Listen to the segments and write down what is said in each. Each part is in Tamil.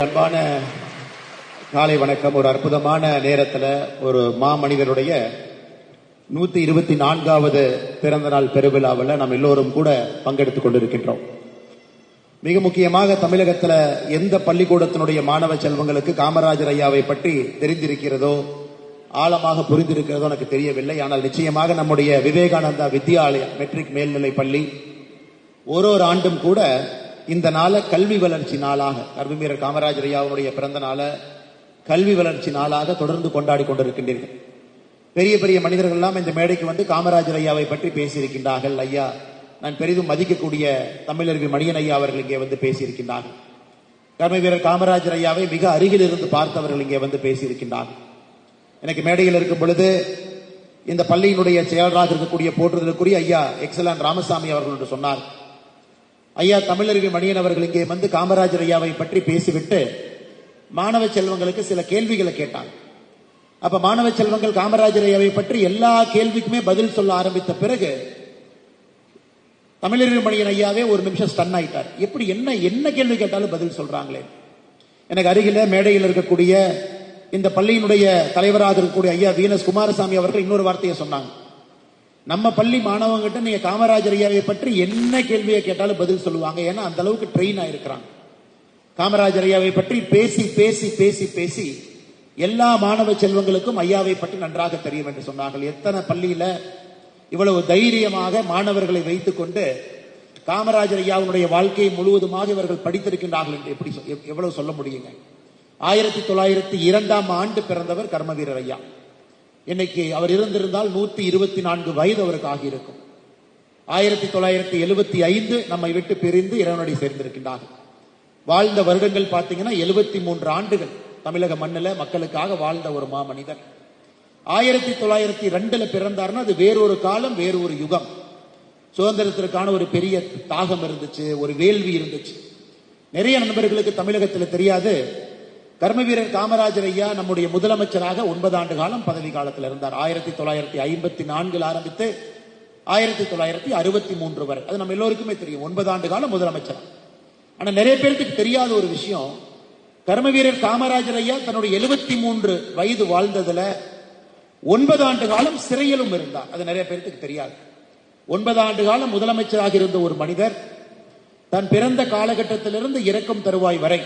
அன்பான காலை வணக்கம். ஒரு அற்புதமான நேரத்தில் ஒரு மாமனிதருடைய 124வது பிறந்த நாள் பெருவிழாவில் நாம் எல்லோரும் கூட பங்கெடுத்துக் கொண்டிருக்கின்றோம். மிக முக்கியமாக தமிழகத்தில் எந்த பள்ளிக்கூடத்தினுடைய மாணவ செல்வங்களுக்கு காமராஜர் ஐயாவை பற்றி தெரிந்திருக்கிறதோ, ஆழமாக புரிந்திருக்கிறதோ எனக்கு தெரியவில்லை. ஆனால் நிச்சயமாக நம்முடைய விவேகானந்தா வித்யாலயா மெட்ரிக் மேல்நிலை பள்ளி ஒரு ஆண்டும் கூட இந்த நாளை கல்வி வளர்ச்சி நாளாக, கர்மவீரர் காமராஜர் ஐயாவுடைய பிறந்த நாளை கல்வி வளர்ச்சி நாளாக தொடர்ந்து கொண்டாடி கொண்டிருக்கின்றீர்கள். பெரிய பெரிய மனிதர்கள் எல்லாம் இந்த மேடைக்கு வந்து காமராஜர் ஐயாவை பற்றி பேசியிருக்கின்றார்கள். ஐயா, நான் பெரிதும் மதிக்கக்கூடிய தமிழர்கள் மணியன் ஐயா அவர்கள் இங்கே வந்து பேசியிருக்கின்றார்கள். கர்மவீரர் காமராஜர் ஐயாவை மிக அருகில் இருந்து பார்த்தவர்கள் இங்கே வந்து பேசியிருக்கின்றார்கள். எனக்கு மேடையில் இருக்கும் பொழுது இந்த பள்ளியினுடைய செயலராக இருக்கக்கூடிய போற்றுதலுக்குரிய ஐயா எக்ஸலன் ராமசாமி அவர்கள் என்று சொன்னார். ஐயா, தமிழர்கள் மணியன் அவர்கள் இங்கே வந்து காமராஜர் ஐயாவை பற்றி பேசிவிட்டு மாணவ செல்வங்களுக்கு சில கேள்விகளை கேட்டாங்க. அப்ப மாணவ செல்வங்கள் காமராஜர் ஐயாவை பற்றி எல்லா கேள்விக்குமே பதில் சொல்ல ஆரம்பித்த பிறகு தமிழர்கள் மணியன் ஐயாவே ஒரு நிமிஷம் ஸ்டன் ஆயிட்டார். எப்படி என்ன கேள்வி கேட்டாலும் பதில் சொல்றாங்களே. எனக்கு அருகில மேடையில் இருக்கக்கூடிய இந்த பள்ளியினுடைய தலைவராக இருக்கக்கூடிய ஐயா வீனஸ் குமாரசாமி அவர்கள் இன்னொரு வார்த்தையை சொன்னாங்க. நம்ம பள்ளி மாணவங்கிட்ட நீங்க காமராஜர் ஐயாவை பற்றி என்ன கேள்வியை கேட்டாலும் பதில் சொல்லுவாங்க. ஏன்னா அந்த அளவுக்கு ட்ரெயின் ஆயிருக்கிறாங்க. காமராஜர் ஐயாவை பற்றி பேசி பேசி பேசி பேசி எல்லா மாணவ செல்வங்களுக்கும் ஐயாவை பற்றி நன்றாக தெரியும் என்று சொன்னார்கள். எத்தனை பள்ளியில இவ்வளவு தைரியமாக மாணவர்களை வைத்துக் கொண்டு காமராஜர் ஐயாவுடைய வாழ்க்கையை முழுவதுமாக இவர்கள் படித்திருக்கின்றார்கள் என்று எப்படி எவ்வளவு சொல்ல முடியுங்க. 1902ஆம் ஆண்டு பிறந்தவர் கர்மவீரர் ஐயா. இன்னைக்கு அவர் இருந்திருந்தால் 124 வயது அவருக்கு ஆகியிருக்கும். 1975 நம்மை விட்டு பிரிந்து இறைவனடி சேர்ந்திருக்கின்றார்கள். வாழ்ந்த வருடங்கள் பார்த்தீங்கன்னா 73 ஆண்டுகள் தமிழக மண்ணில் மக்களுக்காக வாழ்ந்த ஒரு மாமனிதர். 1902 பிறந்தார்னா அது வேறொரு காலம், வேறொரு யுகம். சுதந்திரத்திற்கான ஒரு பெரிய தாகம் இருந்துச்சு, ஒரு வேள்வி இருந்துச்சு. நிறைய நண்பர்களுக்கு தமிழகத்தில் தெரியாது, கர்மவீரர் காமராஜர் ஐயா நம்முடைய முதலமைச்சராக 9 ஆண்டு காலம் பதவி காலத்தில் இருந்தார். 1954 ஆரம்பித்து 1963 வரை. அது நம்ம எல்லோருக்குமே தெரியும். 9 ஆண்டு காலம் முதலமைச்சர். ஆனா நிறைய பேருக்கு தெரியாத ஒரு விஷயம், கர்மவீரர் காமராஜர் ஐயா தன்னுடைய 73 வயது வாழ்ந்ததுல 9 ஆண்டு காலம் சிறையிலும் இருந்தார். அது நிறைய பேருக்கு தெரியாது. 9 ஆண்டு காலம் முதலமைச்சராக இருந்த ஒரு மனிதர் தன் பிறந்த காலகட்டத்திலிருந்து இறக்கும் தருவாய் வரை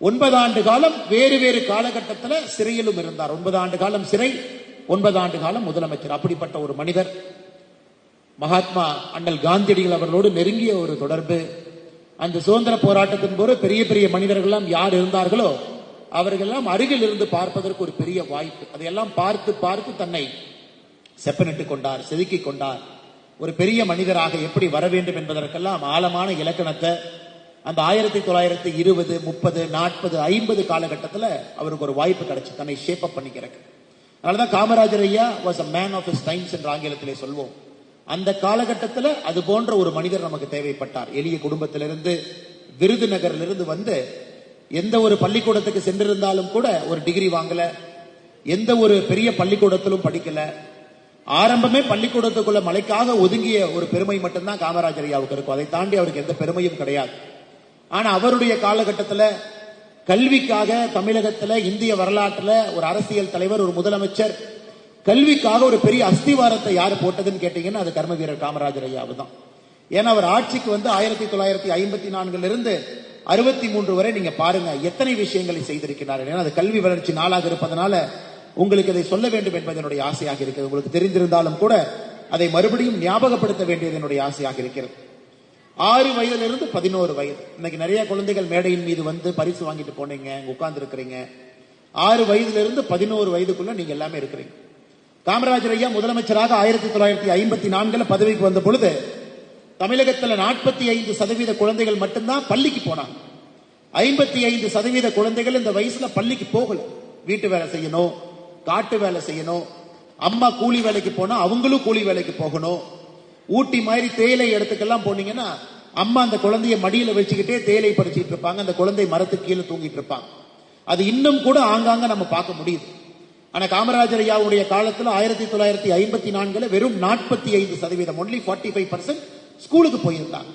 9 ஆண்டு காலம் வேறு வேறு காலகட்டத்தில் சிறையிலும் இருந்தார். 9 ஆண்டு காலம் சிறை, 9 ஆண்டு காலம் முதலமைச்சர். அப்படிப்பட்ட ஒரு மனிதர். மகாத்மா அண்ணல் காந்தியடிகள் அவர்களோடு நெருங்கிய ஒரு தொடர்பு. அந்த சுதந்திர போராட்டத்தின் போது பெரிய பெரிய மனிதர்கள் எல்லாம் யார் இருந்தார்களோ அவர்கள் எல்லாம் அருகில் இருந்து பார்ப்பதற்கு ஒரு பெரிய வாய்ப்பு. அதையெல்லாம் பார்த்து பார்த்து தன்னை செப்பனிட்டுக் கொண்டார், செதுக்கிக் கொண்டார். ஒரு பெரிய மனிதராக எப்படி வர வேண்டும் என்பதற்கெல்லாம் ஆழமான இலக்கணத்தை அந்த 1920, 30, 40, 50 காலகட்டத்தில் அவருக்கு ஒரு வாய்ப்பு கிடைச்சு தன்னை ஷேப் அப் பண்ணிக்கிறக்கு. அதனாலதான் காமராஜர் ஐயா was a man of his times என்று ஆங்கிலத்திலே சொல்வோம். அந்த காலகட்டத்தில் அது போன்ற ஒரு மனிதர் நமக்கு தேவைப்பட்டார். எளிய குடும்பத்திலிருந்து, விருதுநகரிலிருந்து வந்து எந்த ஒரு பள்ளிக்கூடத்துக்கு சென்றிருந்தாலும் கூட ஒரு டிகிரி வாங்கல, எந்த ஒரு பெரிய பள்ளிக்கூடத்திலும் படிக்கல. ஆரம்பமே பள்ளிக்கூடத்துக்குள்ள மலைக்காக ஒதுங்கிய ஒரு பெருமை மட்டும்தான் காமராஜர் ஐயாவுக்கு இருக்கும். அதை தாண்டி அவருக்கு எந்த பெருமையும் கிடையாது. ஆனா அவருடைய காலகட்டத்தில் கல்விக்காக தமிழகத்தில், இந்திய வரலாற்றில் ஒரு அரசியல் தலைவர், ஒரு முதலமைச்சர் கல்விக்காக ஒரு பெரிய அஸ்திவாரத்தை யார் போட்டதுன்னு கேட்டீங்கன்னா அது கர்மவீரர் காமராஜர் ஐயாவு தான். ஏன்னா அவர் ஆட்சிக்கு வந்து 1954 63 வரை நீங்க பாருங்க எத்தனை விஷயங்களை செய்திருக்கிறார்கள். ஏன்னா அது கல்வி வளர்ச்சி நாளாக இருப்பதனால உங்களுக்கு இதை சொல்ல வேண்டும் என்பது என்னுடைய ஆசையாக இருக்கிறது. உங்களுக்கு தெரிந்திருந்தாலும் கூட அதை மறுபடியும் ஞாபகப்படுத்த வேண்டியது என்னுடைய ஆசையாக இருக்கிறது. 6 வயதிலிருந்து 11 வயது. இன்னைக்கு நிறைய குழந்தைகள் மேடையின் மீது வந்து பரிசு வாங்கிட்டு போனீங்க, உட்கார்ந்து இருக்கிறீங்க. 6 வயதிலிருந்து 11 வயதுக்குள்ள நீங்க எல்லாமே இருக்கிறீங்க. காமராஜர் ஐயா முதலமைச்சராக 1954 பதவிக்கு வந்த பொழுது தமிழகத்தில் 45% குழந்தைகள் மட்டும்தான் பள்ளிக்கு போனாங்க. 55% குழந்தைகள் இந்த வயசுல பள்ளிக்கு போகல. வீட்டு வேலை செய்யணும், காட்டு வேலை செய்யணும். அம்மா கூலி வேலைக்கு போனா அவங்களும் கூலி வேலைக்கு போகணும். ஊட்டி மாதிரி தேயிலை இடத்துக்கெல்லாம் போனீங்கன்னா அம்மா அந்த குழந்தைய மடியில வச்சுக்கிட்டே தேயிலை பறிச்சுட்டு இருப்பாங்க. அந்த குழந்தை மரத்துக்கு கீழே தூங்கிட்டு இருப்பாங்க. அது இன்னும் கூட ஆங்காங்க நம்ம பார்க்க முடியுது. ஆனா காமராஜர் ஐயாவுடைய காலத்துல 1954 வெறும் 45%, only 45% ஸ்கூலுக்கு போயிருந்தாங்க.